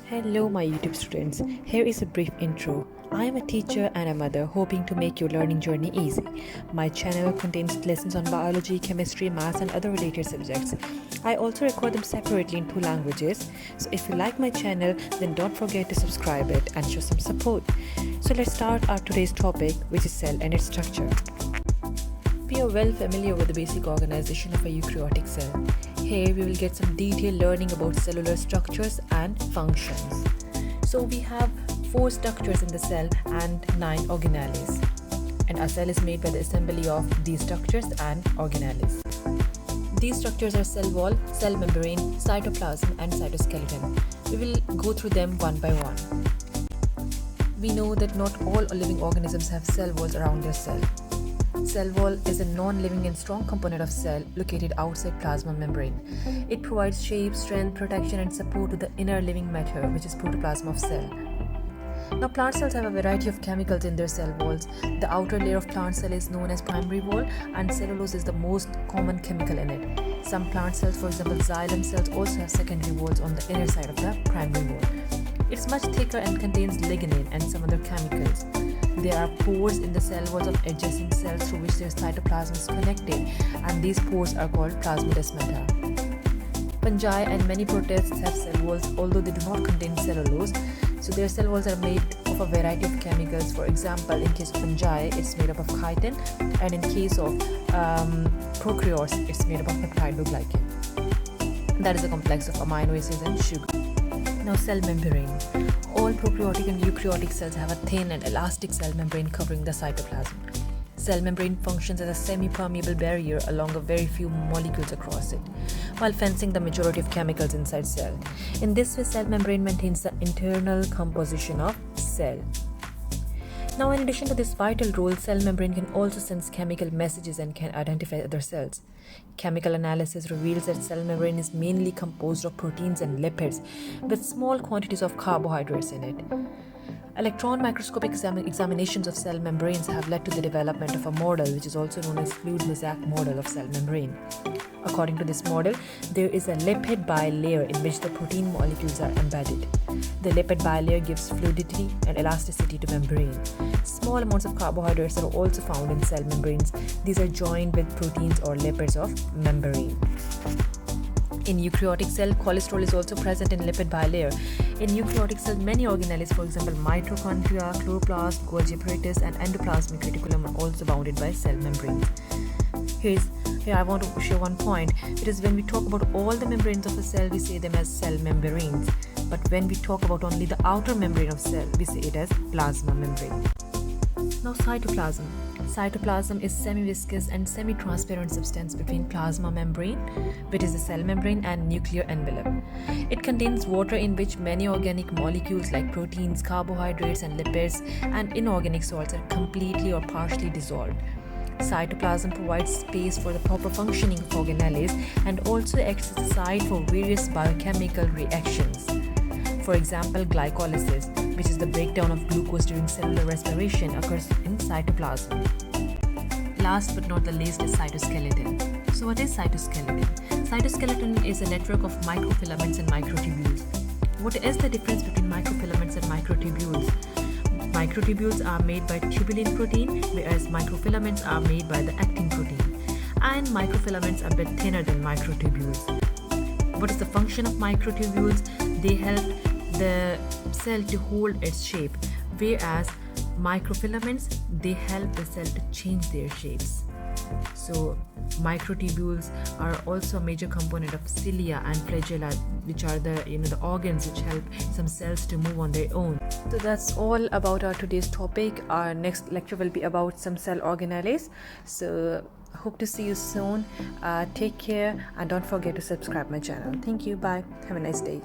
Hello, my YouTube students. Here is a brief intro. I am a teacher and a mother hoping to make your learning journey easy. My channel contains lessons on biology, chemistry, maths, and other related subjects. I also record them separately in 2 languages. So if you like my channel, then don't forget to subscribe it and show some support. So let's start our today's topic, which is cell and its structure. We are well familiar with the basic organization of a eukaryotic cell. Here we will get some detailed learning about cellular structures and functions. So we have 4 structures in the cell and 9 organelles. And a cell is made by the assembly of these structures and organelles. These structures are cell wall, cell membrane, cytoplasm and cytoskeleton. We will go through them one by one. We know that not all living organisms have cell walls around their cell. Cell wall is a non-living and strong component of cell located outside plasma membrane. It provides shape, strength, protection and support to the inner living matter, which is protoplasm of cell. Now plant cells have a variety of chemicals in their cell walls. The outer layer of plant cell is known as primary wall, and cellulose is the most common chemical in it. Some plant cells, for example xylem cells, also have secondary walls on the inner side of the primary wall. It's much thicker and contains lignin and some other chemicals. There are pores in the cell walls of adjacent cells through which their cytoplasm is connected, and these pores are called plasmodesmata. Fungi and many protists have cell walls, although they do not contain cellulose. So their cell walls are made of a variety of chemicals. For example, in case of fungi, it's made up of chitin, and in case of prokaryotes, it's made up of peptidoglycan. That is a complex of amino acids and sugar. Now, cell membrane. All prokaryotic and eukaryotic cells have a thin and elastic cell membrane covering the cytoplasm. Cell membrane functions as a semi-permeable barrier along a very few molecules across it, while fencing the majority of chemicals inside cell. In this way, cell membrane maintains the internal composition of cell. Now, in addition to this vital role, cell membrane can also sense chemical messages and can identify other cells. Chemical analysis reveals that cell membrane is mainly composed of proteins and lipids with small quantities of carbohydrates in it. Electron microscopic examinations of cell membranes have led to the development of a model which is also known as fluid mosaic model of cell membrane. According to this model, there is a lipid bilayer in which the protein molecules are embedded. The lipid bilayer gives fluidity and elasticity to membrane. Small amounts of carbohydrates are also found in cell membranes. These are joined with proteins or lipids of membrane. In eukaryotic cell, cholesterol is also present in lipid bilayer. In eukaryotic cell, many organelles, for example mitochondria, chloroplast, Golgi apparatus and endoplasmic reticulum, are also bounded by cell membranes. Here I want to show one point. It is when we talk about all the membranes of a cell, we say them as cell membranes. But when we talk about only the outer membrane of cell, we say it as plasma membrane. Now, cytoplasm. Cytoplasm is semi-viscous and semi-transparent substance between plasma membrane, which is the cell membrane, and nuclear envelope. It contains water in which many organic molecules like proteins, carbohydrates and lipids and inorganic salts are completely or partially dissolved. Cytoplasm provides space for the proper functioning of organelles and also acts as a site for various biochemical reactions. For example, glycolysis, which is the breakdown of glucose during cellular respiration, occurs in cytoplasm. Last but not the least is cytoskeleton. So what is cytoskeleton? Cytoskeleton is a network of microfilaments and microtubules. What is the difference between microfilaments and microtubules? Microtubules are made by tubulin protein, whereas microfilaments are made by the actin protein. And microfilaments are a bit thinner than microtubules. What is the function of microtubules? They help the cell to hold its shape, whereas microfilaments, they help the cell to change their shapes. So microtubules are also a major component of cilia and flagella, which are the organs which help some cells to move on their own. So that's all about our today's topic. Our next lecture will be about some cell organelles. So hope to see you soon. Take care and don't forget to subscribe my channel. Thank you. Bye. Have a nice day.